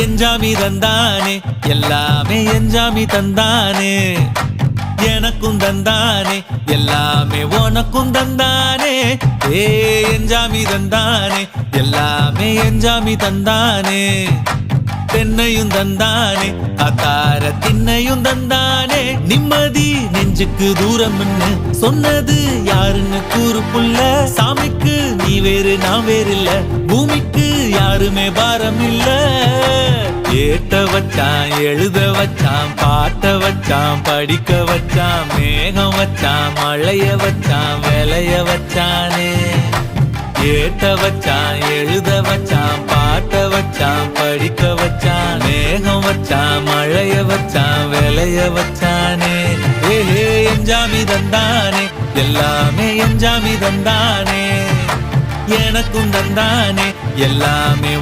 எஞ்சாமி தந்தானே எல்லாமே எஞ்சாமி தந்தானே எனக்கும் தந்தானே எல்லாமே உனக்கும் தந்தானே ஏ எஞ்சாமி தந்தானே எல்லாமே எஞ்சாமி தந்தானே தென்னையும் தந்தானே அத்தார திண்ணையும் தந்தானே நிம்மதி நெஞ்சுக்கு தூரம் சொன்னது யாருன்னு கூறு புள்ள சாமிக்கு நீ வேறு நான் வேறு இல்ல பூமிக்கு யாருமே பாரம் இல்ல ஏத்த வச்சான் எழுத வச்சான் பாட்ட வச்சான் படிக்க வச்சான் மேகம் வச்சான் மழைய வச்சான் விளைய வச்சானே ஏத்த வச்சான் எழுத வச்சான் பாட்ட வச்சான் படிக்க வச்சான் மேகம் வச்சான் மழைய வச்சான் விளைய வச்சானே ஏஹே எஞ்சாமி தந்தானே எல்லாமே எஞ்சாமி தந்தானே எனக்கும் தந்தானே எல்லாமே